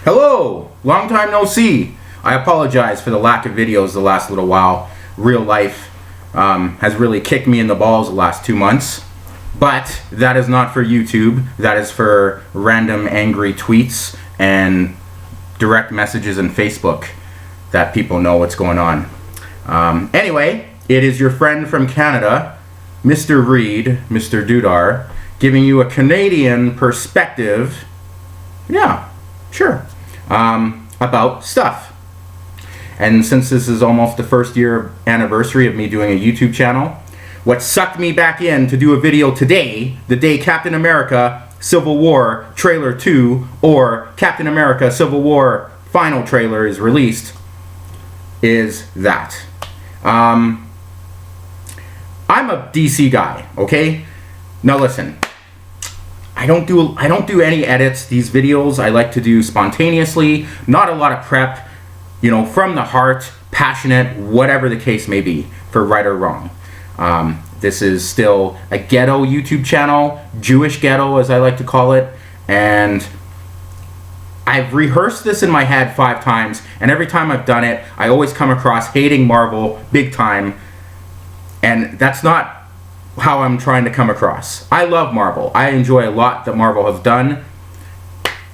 Hello! Long time no see. I apologize for the lack of videos the last little while. Real life has really kicked me in the balls the last 2 months. But that is not for YouTube. That is for random angry tweets and direct messages in Facebook that people know what's going on. Anyway, it is your friend from Canada, Mr. Reed, Mr. Dudar, giving you a Canadian perspective. Yeah, sure. About stuff. And since this is almost the first year anniversary of me doing a YouTube channel, what sucked me back in to do a video today, the day Captain America Civil War Trailer 2 or Captain America Civil War Final Trailer is released, is that. I'm a DC guy, okay? Now listen. I don't do any edits. These videos I like to do spontaneously, not a lot of prep, you know, from the heart, passionate, whatever the case may be, for right or wrong. This is still a ghetto YouTube channel, Jewish ghetto as I like to call it, and I've rehearsed this in my head 5 times, and every time I've done it, I always come across hating Marvel big time, and that's not how I'm trying to come across. I love Marvel. I enjoy a lot that Marvel has done.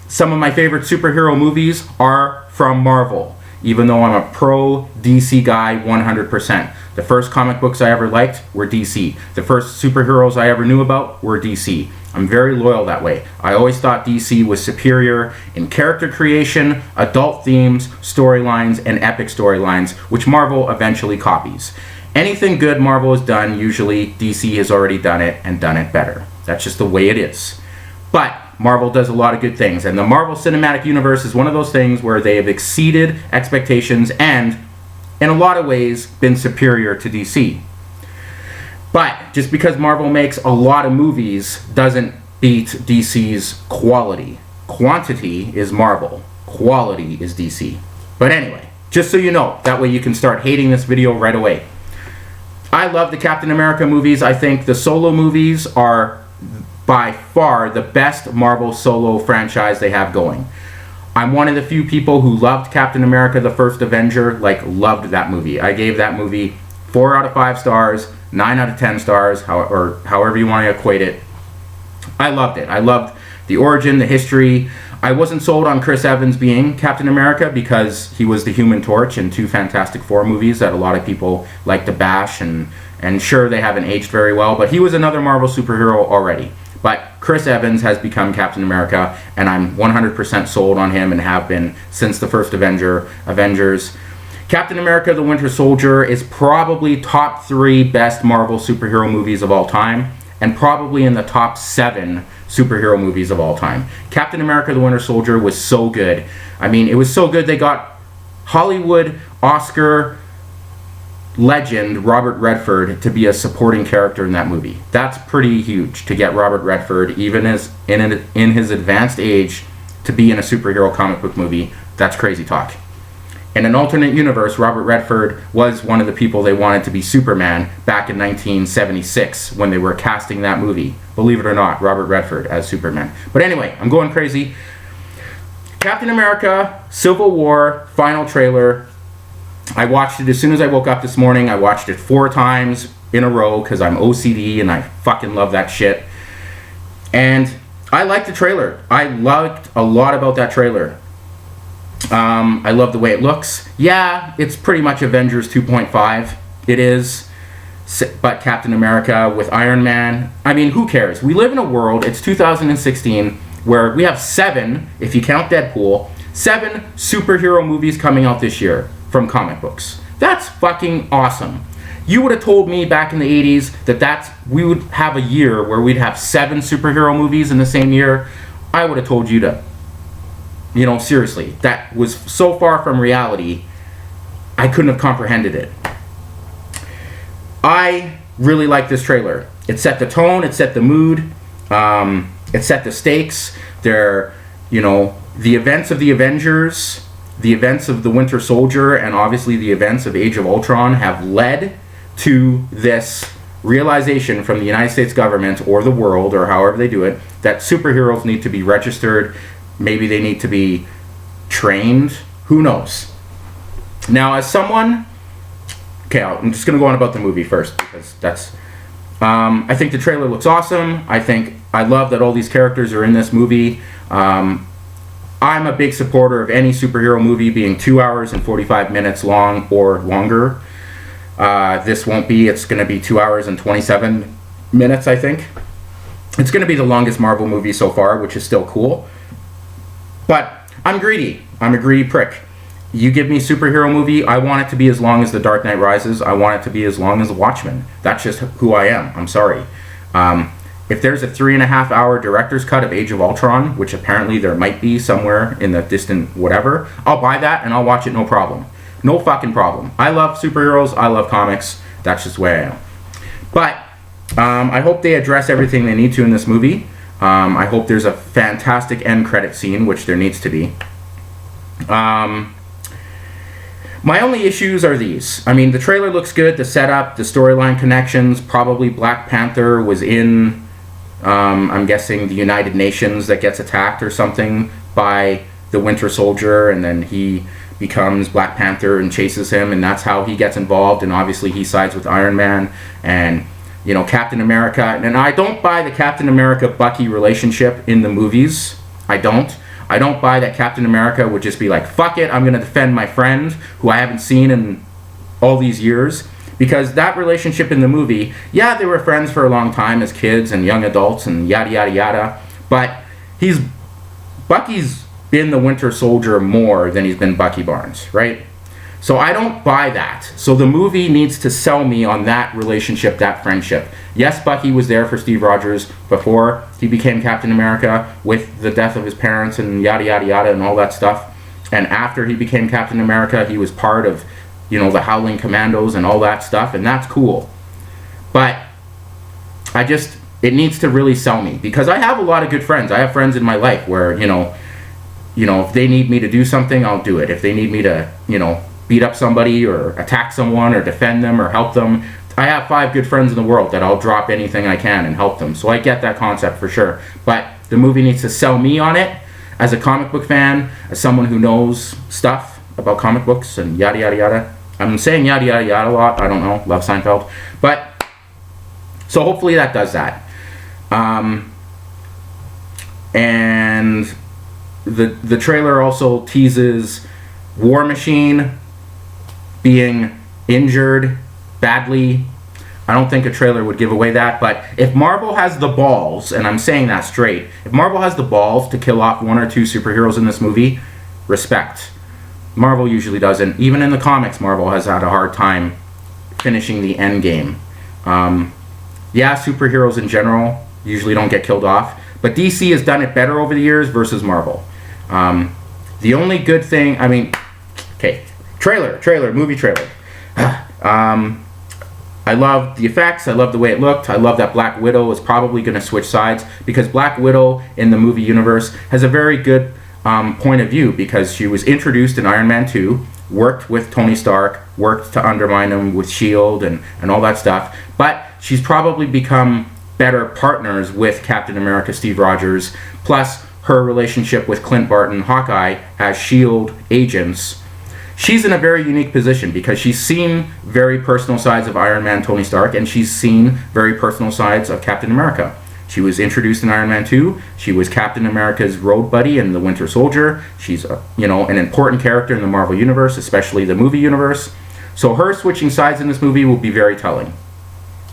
Some of my favorite superhero movies are from Marvel, even though I'm a pro DC guy 100%. The first comic books I ever liked were DC. The first superheroes I ever knew about were DC. I'm very loyal that way. I always thought DC was superior in character creation, adult themes, storylines, and epic storylines, which Marvel eventually copies. Anything good Marvel has done, usually DC has already done it and done it better. That's just the way it is. But Marvel does a lot of good things, and the Marvel Cinematic Universe is one of those things where they have exceeded expectations and, in a lot of ways, been superior to DC. But just because Marvel makes a lot of movies doesn't beat DC's quality. Quantity is Marvel. Quality is DC. But anyway, just so you know, that way you can start hating this video right away. I love the Captain America movies. I think the solo movies are by far the best Marvel solo franchise they have going. I'm one of the few people who loved Captain America the First Avenger, loved that movie. I gave that movie 4 out of 5 stars, 9 out of 10 stars, or however you want to equate it. I loved it. I loved the origin, the history. I wasn't sold on Chris Evans being Captain America because he was the Human Torch in 2 Fantastic Four movies that a lot of people like to bash, and sure, they haven't aged very well, but he was another Marvel superhero already. But Chris Evans has become Captain America, and I'm 100% sold on him and have been since the first Avengers. Captain America the Winter Soldier is probably top 3 best Marvel superhero movies of all time, and probably in the top 7 superhero movies of all time. Captain America the Winter Soldier was so good. I mean, it was so good they got Hollywood Oscar legend Robert Redford to be a supporting character in that movie. That's pretty huge to get Robert Redford, even as in his advanced age, to be in a superhero comic book movie. That's crazy talk. In an alternate universe, Robert Redford was one of the people they wanted to be Superman back in 1976 when they were casting that movie. Believe it or not, Robert Redford as Superman. But anyway, I'm going crazy. Captain America Civil War Final Trailer. I watched it as soon as I woke up this morning. I watched it 4 times in a row because I'm OCD and I fucking love that shit. And I liked the trailer. I liked a lot about that trailer. I love the way it looks. Yeah, it's pretty much Avengers 2.5. It is. But Captain America with Iron Man. I mean, who cares? We live in a world, it's 2016, where we have 7, if you count Deadpool, 7 superhero movies coming out this year from comic books. That's fucking awesome. You would have told me back in the 80s that we would have a year where we'd have 7 superhero movies in the same year. I would have told you to, seriously, that was so far from reality, I couldn't have comprehended it. I really like this trailer. It set the tone, it set the mood, it set the stakes. The events of the Avengers, the events of the Winter Soldier, and obviously the events of Age of Ultron have led to this realization from the United States government or the world, or however they do it, that superheroes need to be registered. Maybe they need to be trained. Who knows? Now, as someone... Okay, I'm just going to go on about the movie first, because that's... I think the trailer looks awesome. I love that all these characters are in this movie. I'm a big supporter of any superhero movie being 2 hours and 45 minutes long or longer. This won't be. It's going to be 2 hours and 27 minutes, I think. It's going to be the longest Marvel movie so far, which is still cool. But I'm greedy. I'm a greedy prick. You give me a superhero movie, I want it to be as long as The Dark Knight Rises. I want it to be as long as The Watchmen. That's just who I am. I'm sorry. If there's a 3.5 hour director's cut of Age of Ultron, which apparently there might be somewhere in the distant whatever, I'll buy that and I'll watch it, no problem. No fucking problem. I love superheroes. I love comics. That's just the way I am. But I hope they address everything they need to in this movie. I hope there's a fantastic end credit scene, which there needs to be. My only issues are these. I mean, the trailer looks good, the setup, the storyline connections. Probably Black Panther was in, I'm guessing, the United Nations that gets attacked or something by the Winter Soldier, and then he becomes Black Panther and chases him, and that's how he gets involved, and obviously he sides with Iron Man, and, you know, Captain America. And I don't buy the Captain America-Bucky relationship in the movies. I don't buy that Captain America would just be like, fuck it, I'm going to defend my friend who I haven't seen in all these years. Because that relationship in the movie, yeah, they were friends for a long time as kids and young adults and yada yada yada. But Bucky's been the Winter Soldier more than he's been Bucky Barnes, right? So I don't buy that. So the movie needs to sell me on that relationship, that friendship. Yes, Bucky was there for Steve Rogers before he became Captain America with the death of his parents and yada yada yada and all that stuff. And after he became Captain America, he was part of, you know, the Howling Commandos and all that stuff, and that's cool. But it needs to really sell me, because I have a lot of good friends. I have friends in my life where, you know, if they need me to do something, I'll do it. If they need me to, you know, beat up somebody or attack someone or defend them or help them, I have 5 good friends in the world that I'll drop anything I can and help them. So I get that concept for sure. But the movie needs to sell me on it as a comic book fan, as someone who knows stuff about comic books and yada yada yada. I'm saying yada yada yada a lot. I don't know. Love Seinfeld. But so hopefully that does that. And the trailer also teases War Machine being injured badly. I don't think a trailer would give away that, but if Marvel has the balls, and I'm saying that straight, if Marvel has the balls to kill off 1 or 2 superheroes in this movie, respect. Marvel usually doesn't. Even in the comics, Marvel has had a hard time finishing the end game. Yeah, superheroes in general usually don't get killed off, but DC has done it better over the years versus Marvel. The only good thing, I mean, okay, movie trailer. I love the effects. I love the way it looked. I love that Black Widow is probably going to switch sides, because Black Widow in the movie universe has a very good point of view, because she was introduced in Iron Man 2, worked with Tony Stark, worked to undermine him with S.H.I.E.L.D. and all that stuff. But she's probably become better partners with Captain America, Steve Rogers, plus her relationship with Clint Barton, Hawkeye, as S.H.I.E.L.D. agents. She's in a very unique position, because she's seen very personal sides of Iron Man, Tony Stark, and she's seen very personal sides of Captain America. She was introduced in Iron Man 2. She was Captain America's road buddy in The Winter Soldier. She's an important character in the Marvel Universe, especially the movie universe. So her switching sides in this movie will be very telling.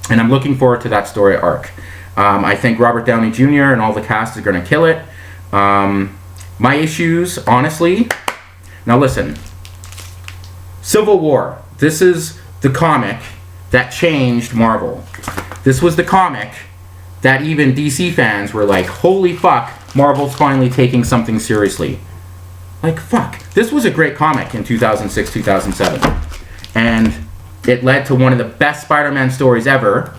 And I'm looking forward to that story arc. I think Robert Downey Jr. and all the cast is going to kill it. My issues, honestly... Now listen. Civil War. This is the comic that changed Marvel. This was the comic that even DC fans were like, holy fuck, Marvel's finally taking something seriously. Like, fuck. This was a great comic in 2006, 2007. And it led to one of the best Spider-Man stories ever,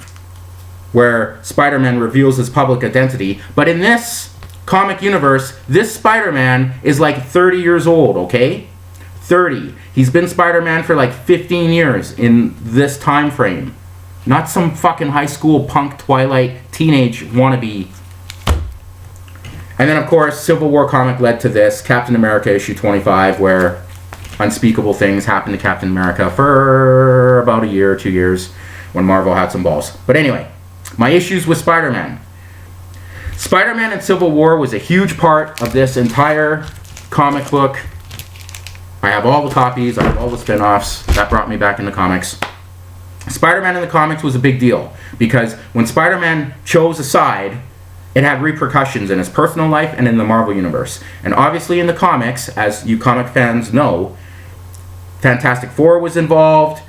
where Spider-Man reveals his public identity. But in this comic universe, this Spider-Man is like 30 years old, okay? 30. He's been Spider-Man for like 15 years in this time frame. Not some fucking high school punk Twilight teenage wannabe. And then, of course, Civil War comic led to this, Captain America issue 25, where unspeakable things happened to Captain America for about a year or 2 years when Marvel had some balls. But anyway, my issues with Spider-Man. Spider-Man and Civil War was a huge part of this entire comic book. I have all the copies, I have all the spin-offs. That brought me back into comics. Spider-Man in the comics was a big deal because when Spider-Man chose a side, it had repercussions in his personal life and in the Marvel Universe. And obviously in the comics, as you comic fans know, Fantastic Four was involved,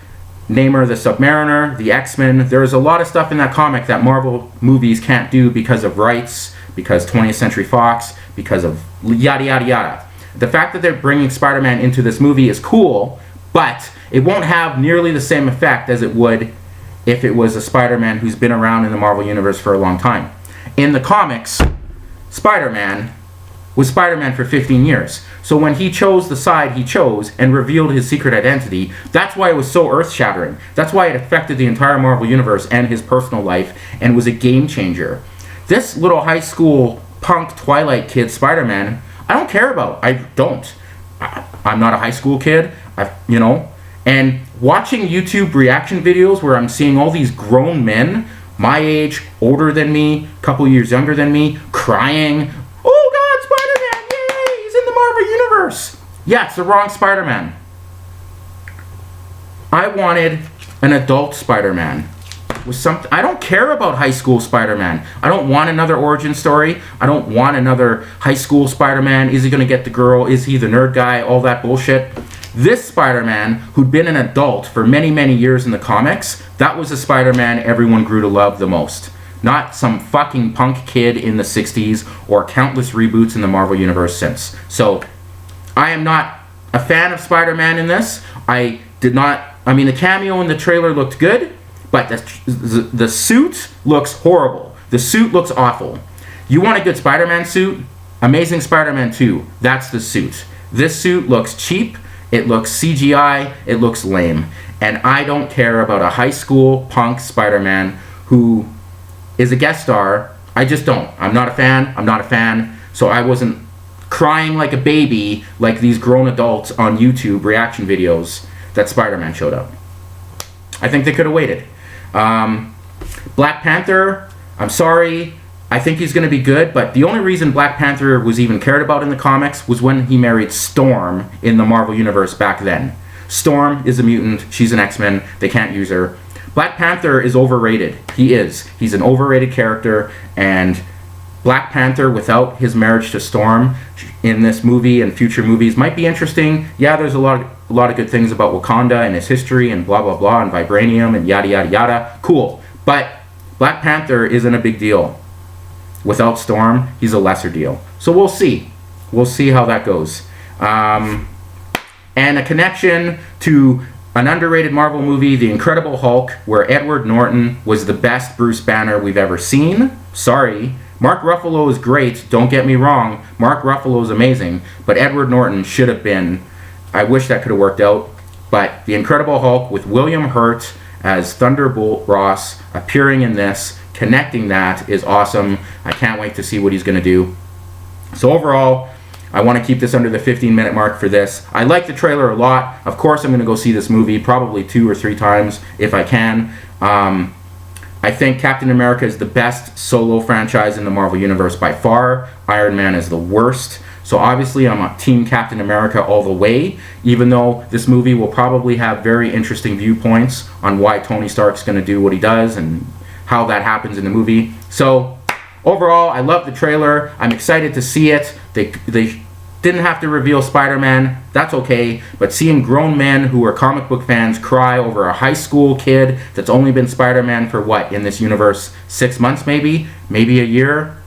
Namor the Submariner, the X-Men. There's a lot of stuff in that comic that Marvel movies can't do because of rights, because 20th Century Fox, because of yada yada yada. The fact that they're bringing Spider-Man into this movie is cool, but it won't have nearly the same effect as it would if it was a Spider-Man who's been around in the Marvel Universe for a long time. In the comics, Spider-Man was Spider-Man for 15 years. So when he chose the side he chose and revealed his secret identity, that's why it was so earth-shattering. That's why it affected the entire Marvel Universe and his personal life and was a game changer. This little high school punk Twilight kid Spider-Man, I don't care about. I don't. I'm not a high school kid, and watching YouTube reaction videos where I'm seeing all these grown men, my age, older than me, a couple years younger than me, crying, "Oh God, Spider-Man, yay, he's in the Marvel Universe." Yeah, it's the wrong Spider-Man. I wanted an adult Spider-Man. With something. I don't care about high school Spider-Man. I don't want another origin story. I don't want another high school Spider-Man. Is he going to get the girl? Is he the nerd guy? All that bullshit. This Spider-Man, who'd been an adult for many, many years in the comics, that was the Spider-Man everyone grew to love the most. Not some fucking punk kid in the 60s or countless reboots in the Marvel Universe since. So, I am not a fan of Spider-Man in this. The cameo in the trailer looked good, but the suit looks horrible. The suit looks awful. You want a good Spider-Man suit? Amazing Spider-Man 2. That's the suit. This suit looks cheap. It looks CGI. It looks lame. And I don't care about a high school punk Spider-Man who is a guest star. I just don't. I'm not a fan. So I wasn't crying like a baby like these grown adults on YouTube reaction videos that Spider-Man showed up. I think they could have waited. Black Panther, I'm sorry, I think he's going to be good, but the only reason Black Panther was even cared about in the comics was when he married Storm in the Marvel Universe back then. Storm is a mutant, she's an X-Men, they can't use her. Black Panther is overrated. He's an overrated character, and Black Panther without his marriage to Storm in this movie and future movies might be interesting. Yeah, there's a lot of good things about Wakanda and his history and blah blah blah and vibranium and yada yada yada. Cool. But Black Panther isn't a big deal. Without Storm, he's a lesser deal. So we'll see. We'll see how that goes. And a connection to an underrated Marvel movie, The Incredible Hulk, where Edward Norton was the best Bruce Banner we've ever seen. Sorry. Mark Ruffalo is great, don't get me wrong. Mark Ruffalo is amazing, but Edward Norton should have been. I wish that could have worked out. But The Incredible Hulk with William Hurt as Thunderbolt Ross appearing in this, connecting that is awesome. I can't wait to see what he's going to do. So overall, I want to keep this under the 15-minute mark for this. I like the trailer a lot. Of course I'm going to go see this movie probably 2 or 3 times if I can. I think Captain America is the best solo franchise in the Marvel Universe by far. Iron Man is the worst. So obviously I'm a Team Captain America all the way, even though this movie will probably have very interesting viewpoints on why Tony Stark's going to do what he does and how that happens in the movie. So overall, I love the trailer. I'm excited to see it. They didn't have to reveal Spider-Man. That's okay. But seeing grown men who are comic book fans cry over a high school kid that's only been Spider-Man for what, in this universe, 6 months maybe a year,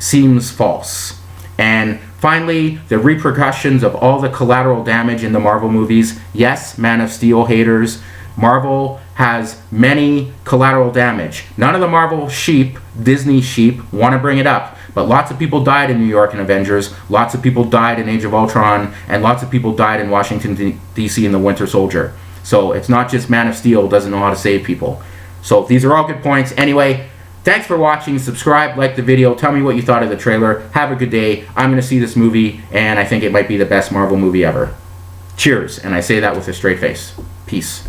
seems false. And finally, the repercussions of all the collateral damage in the Marvel movies. Yes, Man of Steel haters, Marvel has many collateral damage. None of the Marvel sheep, Disney sheep, want to bring it up. But lots of people died in New York in Avengers, lots of people died in Age of Ultron, and lots of people died in Washington, D.C. in the Winter Soldier. So it's not just Man of Steel doesn't know how to save people. So these are all good points. Anyway, Thanks for watching. Subscribe, like the video, tell me what you thought of the trailer. Have a good day. I'm going to see this movie, and I think it might be the best Marvel movie ever. Cheers, and I say that with a straight face. Peace.